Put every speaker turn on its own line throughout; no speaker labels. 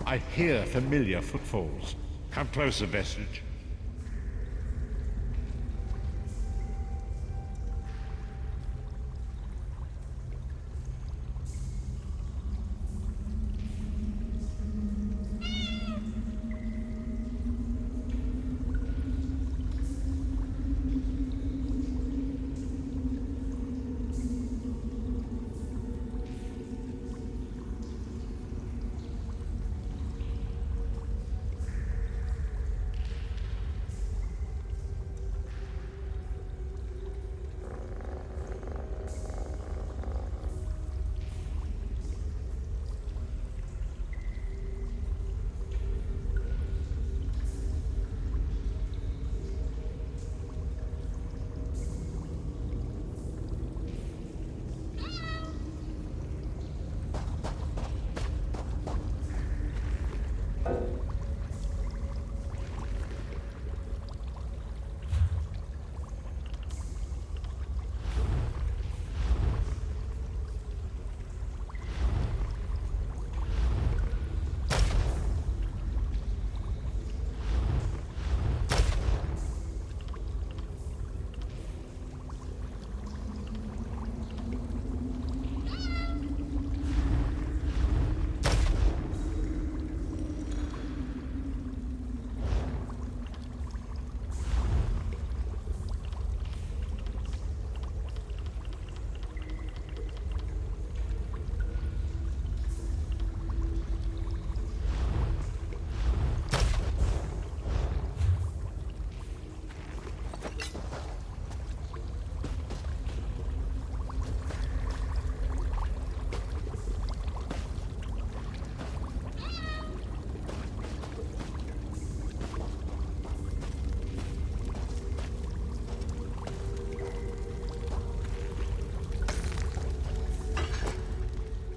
I hear familiar footfalls. Come closer, Vestige.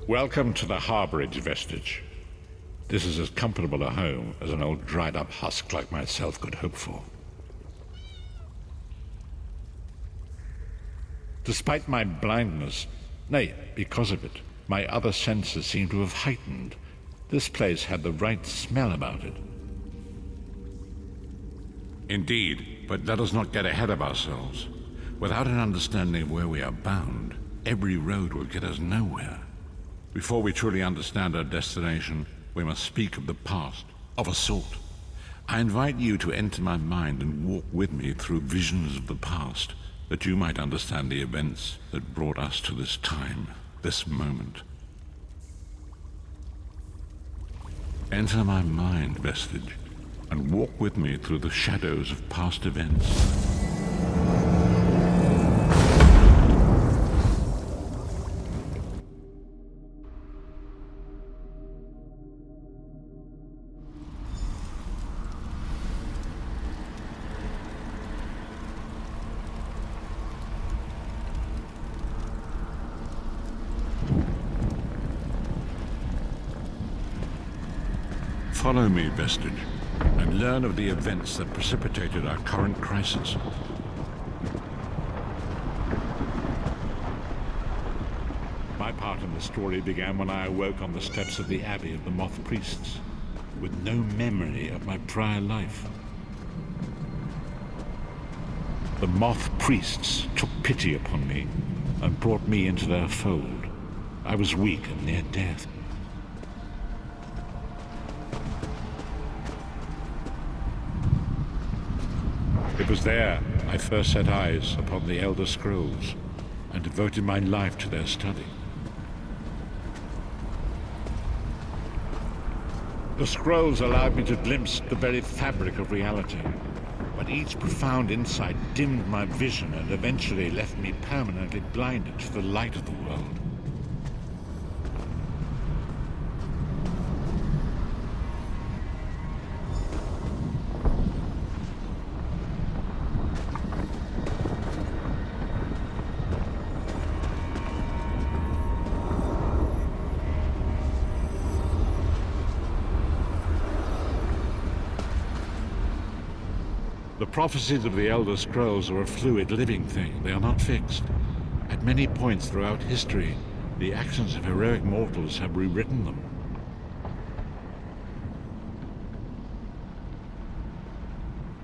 Welcome to the harbourage, Vestige. This is as comfortable a home as an old dried-up husk like myself could hope for. Despite my blindness, nay, because of it, my other senses seem to have heightened. This place had the right smell about it. Indeed, but let us not get ahead of ourselves. Without an understanding of where we are bound, every road will get us nowhere. Before we truly understand our destination, we must speak of the past, of a sort. I invite you to enter my mind and walk with me through visions of the past, that you might understand the events that brought us to this time, this moment. Enter my mind, Vestige, and walk with me through the shadows of past events. Follow me, Vestige, and learn of the events that precipitated our current crisis. My part in the story began when I awoke on the steps of the Abbey of the Moth Priests, with no memory of my prior life. The Moth Priests took pity upon me and brought me into their fold. I was weak and near death. It was there I first set eyes upon the Elder Scrolls and devoted my life to their study. The scrolls allowed me to glimpse the very fabric of reality, but each profound insight dimmed my vision and eventually left me permanently blinded to the light of the world. The prophecies of the Elder Scrolls are a fluid, living thing. They are not fixed. At many points throughout history, the actions of heroic mortals have rewritten them.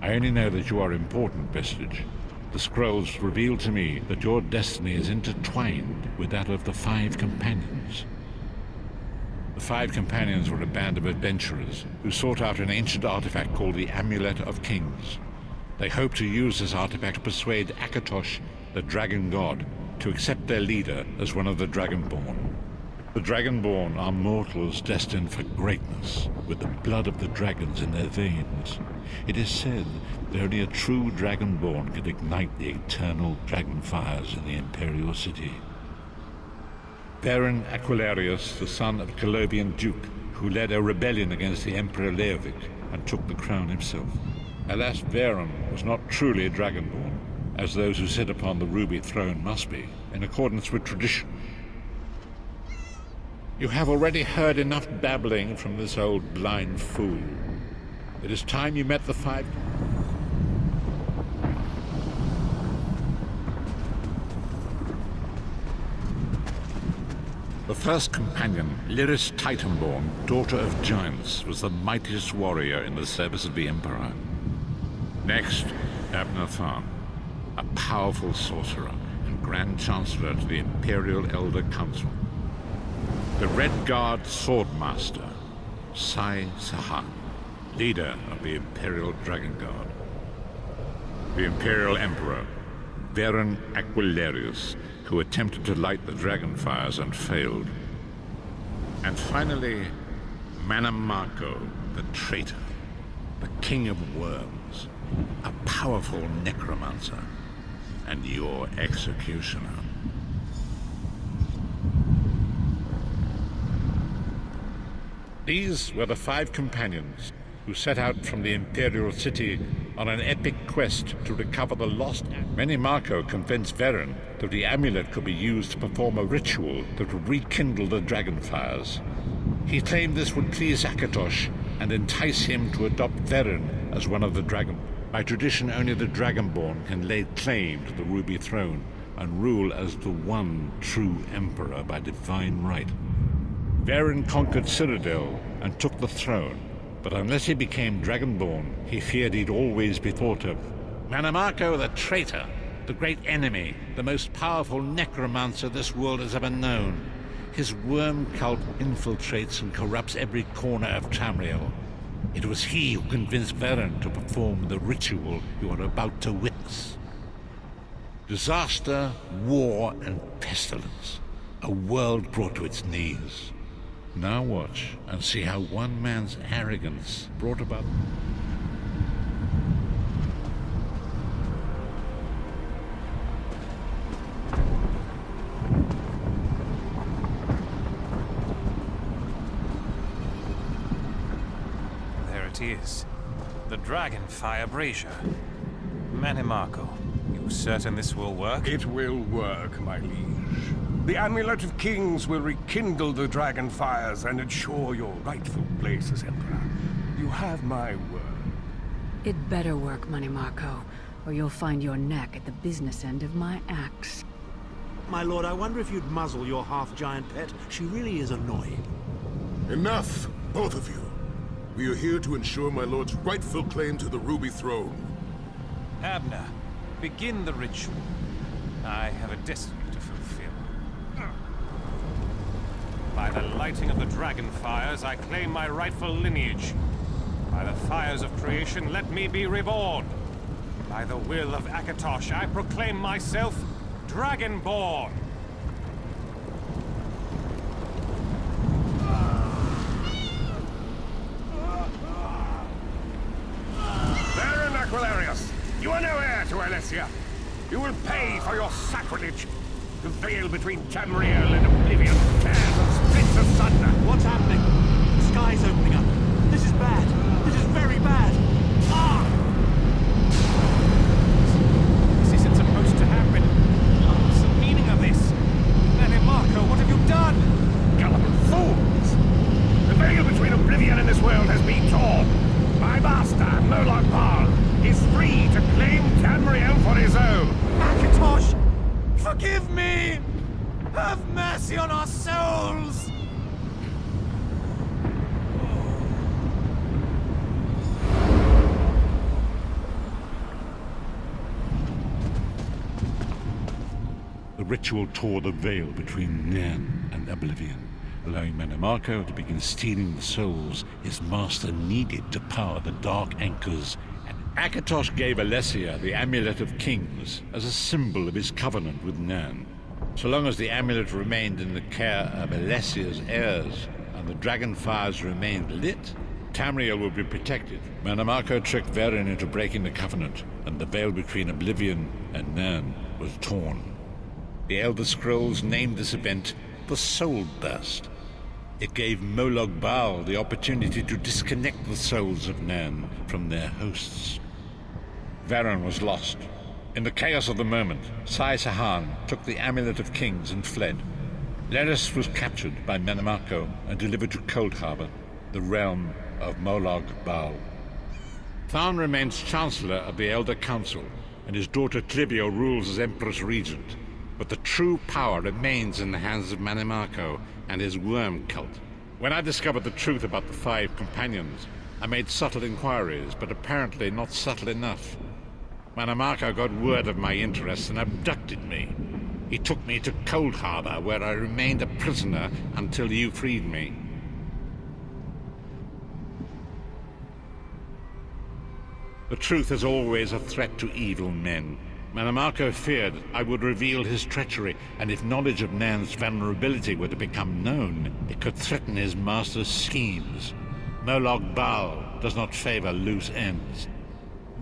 I only know that you are important, Vestige. The scrolls reveal to me that your destiny is intertwined with that of the Five Companions. The Five Companions were a band of adventurers who sought out an ancient artifact called the Amulet of Kings. They hoped to use this artifact to persuade Akatosh, the Dragon God, to accept their leader as one of the Dragonborn. The Dragonborn are mortals destined for greatness, with the blood of the dragons in their veins. It is said that only a true Dragonborn can ignite the eternal dragon fires in the Imperial City. Baron Aquilarius, the son of Colovian Duke, who led a rebellion against the Emperor Leovic and took the crown himself. Alas, Baron was not truly a Dragonborn, as those who sit upon the ruby throne must be, in accordance with tradition. You have already heard enough babbling from this old blind fool. It is time you met the Five... The first companion, Lyris Titanborn, daughter of giants, was the mightiest warrior in the service of the Emperor. Next, Abner Tharn, a powerful sorcerer and Grand Chancellor to the Imperial Elder Council. The Red Guard Swordmaster, Sai Sahan, leader of the Imperial Dragon Guard. The Imperial Emperor, Baron Aquilarius, who attempted to light the dragon fires and failed. And finally, Manamako, the traitor, the King of Worms, a powerful necromancer, and your executioner. These were the Five Companions who set out from the Imperial City on an epic quest to recover the lost... Manamako convinced Varen that the amulet could be used to perform a ritual that would rekindle the dragon fires. He claimed this would please Akatosh and entice him to adopt Varen as one of the dragon... By tradition, only the Dragonborn can lay claim to the Ruby Throne and rule as the one true Emperor by divine right. Varen conquered Cyrodiil and took the throne, but unless he became Dragonborn, he feared he'd always be thought of. Manamako the traitor, the great enemy, the most powerful necromancer this world has ever known. His worm cult infiltrates and corrupts every corner of Tamriel. It was he who convinced Varen to perform the ritual you are about to witness. Disaster, war, and pestilence. A world brought to its knees. Now watch and see how one man's arrogance brought about...
There it is. The Dragonfire Brazier. Manamako, you certain this will work?
It will work, my liege. The Amulet of Kings will rekindle the dragon fires and ensure your rightful place as Emperor. You have my word.
It better work, Manamako, or you'll find your neck at the business end of my axe.
My lord, I wonder if you'd muzzle your half-giant pet. She really is annoying.
Enough, both of you. We are here to ensure my lord's rightful claim to the Ruby Throne.
Abner, begin the ritual. I have a destiny to fulfill. By the lighting of the dragon fires, I claim my rightful lineage. By the fires of creation, let me be reborn. By the will of Akatosh, I proclaim myself Dragonborn.
Baron Aquilarius, you are no heir to Alessia. You will pay for your sacrilege. The veil between Tamriel and Oblivion tears and splits asunder.
What's happening? The sky's opening up. This is bad. This is very bad. Ah!
This isn't supposed to happen. What's the meaning of this? Manamako, what have you done?
Gullible fools! The veil between Oblivion and this world has been torn. My master, Moloch Bal, is free to claim Tamriel for his own.
Akatosh, forgive me! Have mercy on our souls!
ritual tore the veil between Nan and Oblivion, allowing Manimarco to begin stealing the souls his master needed to power the Dark Anchors. And Akatosh gave Alessia the Amulet of Kings as a symbol of his covenant with Nan. So long as the amulet remained in the care of Alessia's heirs and the dragon fires remained lit, Tamriel would be protected. Manimarco tricked Varen into breaking the covenant, and the veil between Oblivion and Nan was torn. The Elder Scrolls named this event the Soul Burst. It gave Molag Bal the opportunity to disconnect the souls of Nan from their hosts. Varen was lost. In the chaos of the moment, Sai Sahan took the Amulet of Kings and fled. Leris was captured by Manimarco and delivered to Cold Harbor, the realm of Molag Bal. Tharn remains Chancellor of the Elder Council, and his daughter Clivio rules as Empress Regent. But the true power remains in the hands of Manimarco and his worm cult. When I discovered the truth about the 5 companions, I made subtle inquiries, but apparently not subtle enough. Manimarco got word of my interests and abducted me. He took me to Cold Harbor, where I remained a prisoner until you freed me. The truth is always a threat to evil men. Manimarco feared I would reveal his treachery, and if knowledge of Nan's vulnerability were to become known, it could threaten his master's schemes. Molag Bal does not favor loose ends.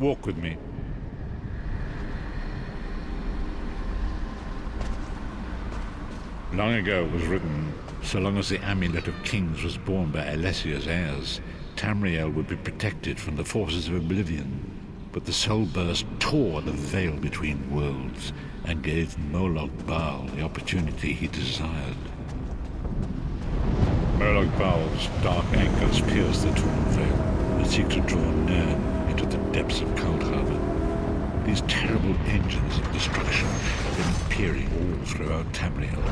Walk with me. Long ago it was written, so long as the Amulet of Kings was borne by Alessia's heirs, Tamriel would be protected from the forces of Oblivion. But the Soul Burst tore the veil between worlds and gave Molag Bal the opportunity he desired. Molag Bal's dark anchors pierce the torn veil and seek to draw Nan into the depths of Cold Harbor. These terrible engines of destruction have been appearing all throughout Tamriel.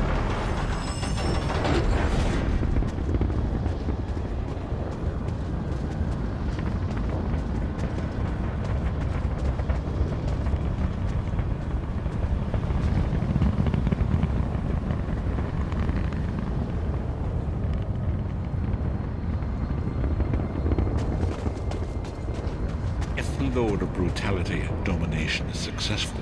Lord of brutality and domination is successful,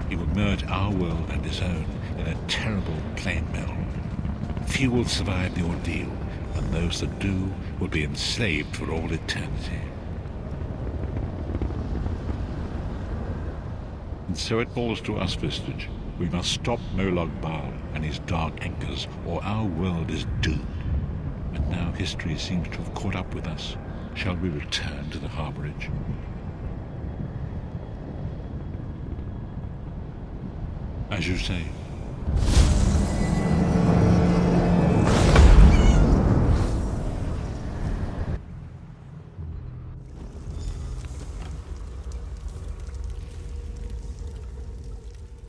he will merge our world and his own in a terrible plane meld. Few will survive the ordeal, and those that do will be enslaved for all eternity. And so it falls to us, Vestige. We must stop Molag Bal and his dark anchors, or our world is doomed. And now history seems to have caught up with us. Shall we return to the harborage? As you say.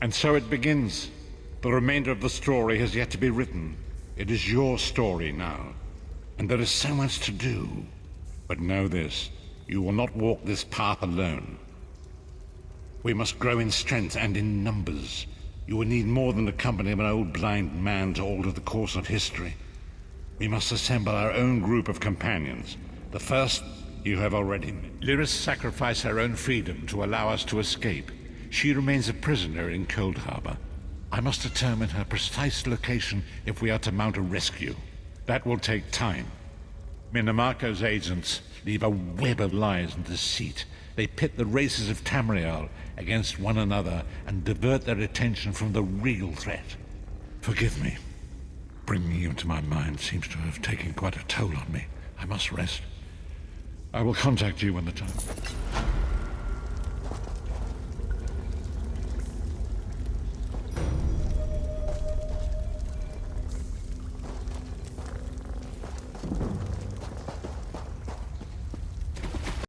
And so it begins. The remainder of the story has yet to be written. It is your story now, and there is so much to do. But know this, you will not walk this path alone. We must grow in strength and in numbers. You will need more than the company of an old blind man to alter the course of history. We must assemble our own group of companions. The first you have already met. Lyris sacrificed her own freedom to allow us to escape. She remains a prisoner in Cold Harbor. I must determine her precise location if we are to mount a rescue. That will take time. Manimarco's agents leave a web of lies and deceit. They pit the races of Tamriel against one another and divert their attention from the real threat. Forgive me. Bringing you into my mind seems to have taken quite a toll on me. I must rest. I will contact you when the time...